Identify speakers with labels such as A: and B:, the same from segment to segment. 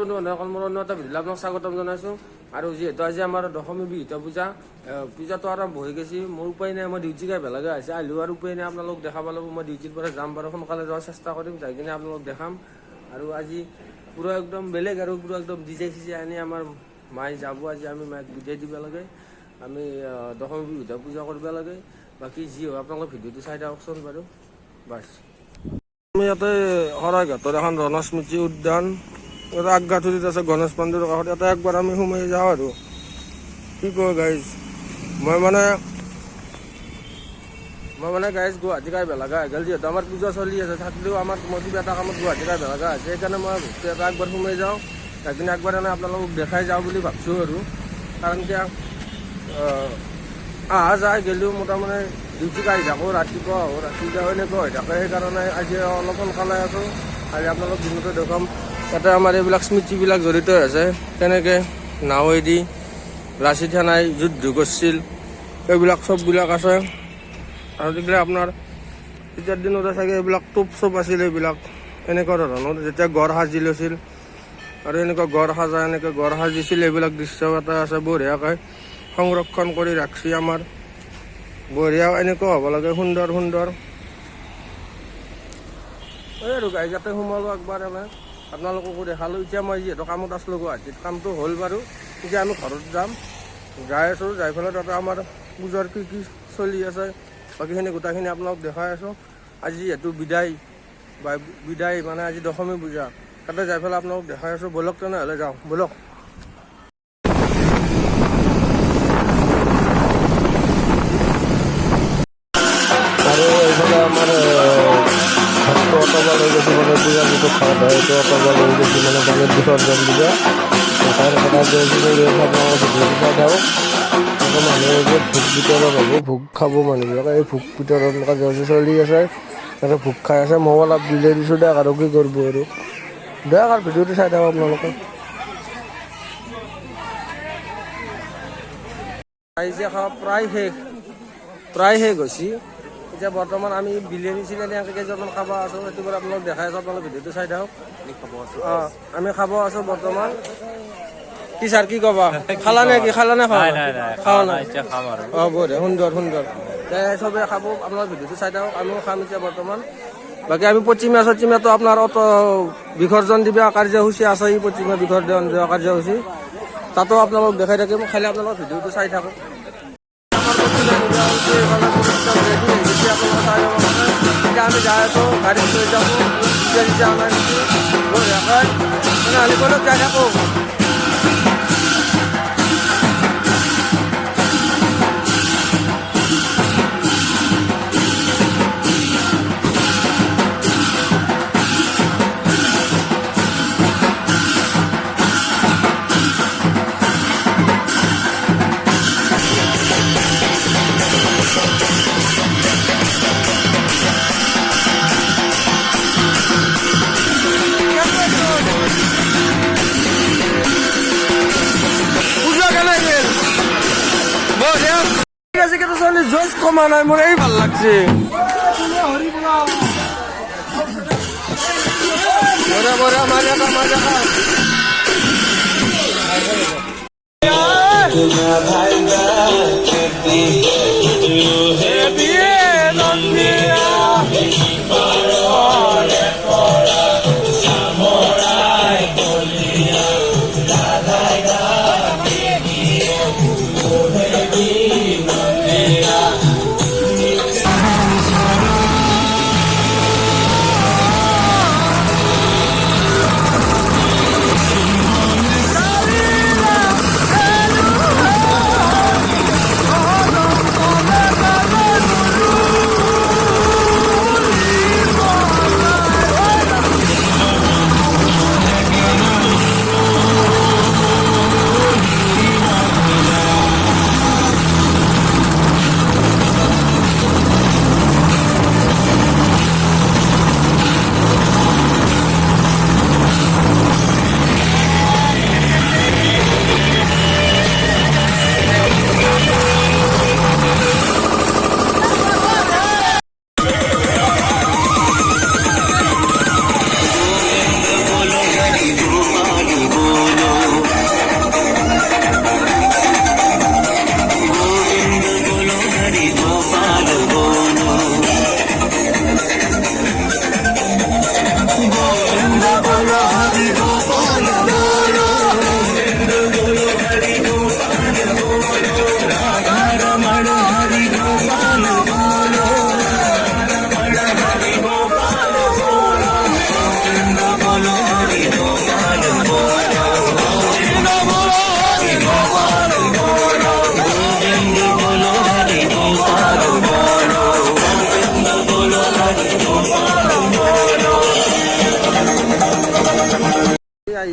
A: বন্ধু বান্ধৱসকল মোৰ অন্য এটা ভিডিঅ'লৈ আপোনাক স্বাগতম জনাইছোঁ। আৰু যিহেতু আজি আমাৰ দশমী বিহিত পূজাটো আৰম্ভ হৈ গৈছে, মোৰ উপায় নাই, মই ডিউটি গাই বেলেগে আছে আহিলেও আৰু উপায় নাই, আপোনালোক দেখাব লাগিব। মই ডিউটিৰ পৰা যাম বাৰু, সোনকালে যোৱাৰ চেষ্টা কৰিম, যাই কিনে আপোনালোক দেখাম। আৰু আজি পুৰা একদম বেলেগ আৰু পুৰা একদম ডিজে চিজে আনি আমাৰ মায়ে যাব। আজি আমি মাক বিদায় দিব লাগে, আমি দশমী বিহিত পূজা কৰিব লাগে। বাকী যি হয় আপোনালোক ভিডিঅ'টো চাই থাককচোন বাৰু। বাছ আমি ইয়াতে শৰাইঘাটৰ এখন ৰণস্মৃতি উদ্যান আগগাঠুৰিত আছে, গণেশ মন্দিৰৰ কাষত। ইয়াতে একবাৰ আমি সোমাই যাওঁ আৰু কি কয় গাইজ, মই মানে গাইজ গুৱাহাটী গাই বেলাগা হৈ গ'ল। যিহেতু আমাৰ পূজা চলি আছে, থাকিলেও আমাৰ মই কিবা এটা কামত গুৱাহাটী গাই বেলাগা হৈছে, সেইকাৰণে মই ভাবিছোঁ এটা একবাৰ সোমাই যাওঁ, সেইখিনি একবাৰ এনে আপোনালোকক দেখাই যাওঁ বুলি ভাবিছোঁ আৰু। কাৰণ কিয় অহা যায় গ'লেও মোটামুটি ডিউটি আহি থাকোঁ, ৰাতিপুৱা আহোঁ, ৰাতিপুৱা এনেকুৱা হৈ থাকে। সেইকাৰণে আজি অলপ সোনকালে আছোঁ। আজি আপোনালোক দিনতে দেখুৱাম। ইয়াতে আমাৰ এইবিলাক স্মৃতিবিলাক জড়িত হৈ আছে, তেনেকৈ নাৱেদি লাচি থানাই যুদ্ধ কৰিছিল, এইবিলাক চববিলাক আছে। আৰু দেখিলে আপোনাৰ তেতিয়াৰ দিনতে চাগে এইবিলাক টোপ চোপ আছিল, এইবিলাক এনেকুৱা ধৰণৰ যেতিয়া গড় সাজি লৈছিল আৰু এনেকুৱা গড় সাজা, এনেকৈ গড় সাজিছিল, এইবিলাক দৃশ্য এটা আছে। বঢ়িয়াকৈ সংৰক্ষণ কৰি ৰাখছি আমাৰ, বঢ়িয়া এনেকুৱা হ'ব লাগে, সুন্দৰ সুন্দৰ। এই আৰু গাড়ী যাতে সোমালোঁ একবাৰ এনে আপোনালোককো দেখালোঁ। এতিয়া মই যিহেতু কামত আছিলোঁ গুৱাহাটীত, কামটো হ'ল বাৰু, এতিয়া আমি ঘৰত যাম, যাই আছোঁ। যাই পেলাই তাতে আমাৰ পূজাৰ কি কি চলি আছে বাকীখিনি গোটেইখিনি আপোনালোক দেখাই আছোঁ। আজি যিহেতু বিদায় মানে আজি দশমী পূজা, তাতে যাই পেলাই আপোনালোক দেখাই আছোঁ। ব'লক তেনেহ'লে যাওঁ, ব'লক। আৰু এইফালে আমাৰ ঘৰটো অটবা লৈ গৈছোঁ, মানে পূজা যিটো ঘৰত হয় সেইটো অটবা লৈ গৈছোঁ, মানে পানীত বিসৰ্জন দিব। মানুহে যে ভোগ বিতৰণ হ'ব, ভোগ খাব মানুহবিলাকে, এই ভোগ বিতৰণ কাৰ্যসূচী চলি আছে, তাতে ভোগ খাই আছে। মই অলপ বিলাই দিছোঁ দিয়ক, আৰু কি কৰিব আৰু দিয়ক, আৰু ভিডিঅ'টো চাই থাকক আপোনালোকে। ৰাইজে খাওঁ প্ৰায় শেষ হৈছে। এতিয়া বৰ্তমান আমি বিৰিয়ানী চিৰিয়ানী এনেকৈ কেইজনমান খাব আছোঁ, সেইটো বাৰু আপোনালোক দেখাই আছোঁ। আপোনালোক ভিডিঅ'টো চাই থাকক। অঁ, আমি খাব আছোঁ বৰ্তমান। কি ছাৰ কি ক'বা, খালা নে কি? খালা নে খাৱা নাই? অঁ, বঢ়িয়া, সুন্দৰ সুন্দৰ। চবেই খাব, আপোনাৰ ভিডিঅ'টো চাই থাকক। আমিও খাম এতিয়া বৰ্তমান। বাকী আমি প্ৰতিমাটো আপোনাৰ বিসৰ্জন দিবা কাৰ্যসূচী আছে, এই প্ৰতিমা বিসৰ্জন দিয়া কাৰ্যসূচী, তাতো আপোনালোক দেখাই থাকিম। খালি আপোনালোক ভিডিঅ'টো চাই থাকক। আমি যাই আছোঁ, গাড়ীত লৈ যাব, অনাই দিছোঁ বঢ়িয়াকৈ, তেনেহ'লে ক'লৈ যাই থাকোঁ। জজ কমা নাই, মোৰ এই ভাল লাগছে।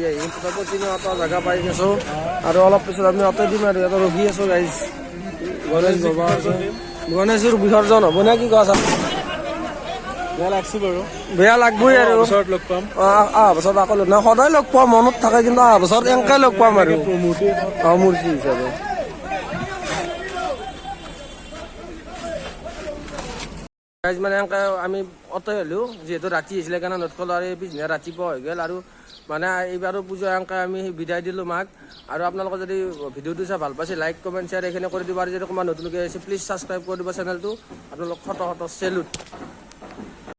A: আহি তথাপি এটা জেগা পাই গৈছোঁ আৰু অলপ পিছত আমি অটো দিম আৰু ইয়াতে ৰখি আছোঁ গাইজ গণেশ বাবা গণেশৰ বিসৰ্জন হ'ব নে কি কোৱা
B: বেয়া লাগছে বাৰু
A: বেয়া লাগবই আৰু
B: ওচৰত লগ পাম
A: অহা বছৰত আকৌ লগ সদায় লগ পাম মনত থাকে কিন্তু অহা বছৰত এনেকৈ লগ পাম আৰু মূৰ্তি হিচাপে মানে এনেকৈ আমি অটো হ'লেও যিহেতু ৰাতি আহিছিলে কাৰণে নটকল আৰু পিছদিনা ৰাতিপুৱা হৈ গ'ল আৰু মানে এইবাৰো পুজা এনেকৈ আমি বিদায় দিলোঁ মাক আৰু আপোনালোকে যদি ভিডিঅ'টো চাই ভাল পাইছে লাইক কমেণ্ট শ্বেয়াৰ এইখিনি কৰি দিব আৰু যদি কোনোবা নতুনকৈ আহিছে প্লিজ ছাবস্ক্ৰাইব কৰি দিব চেনেলটো আপোনালোক চেলুট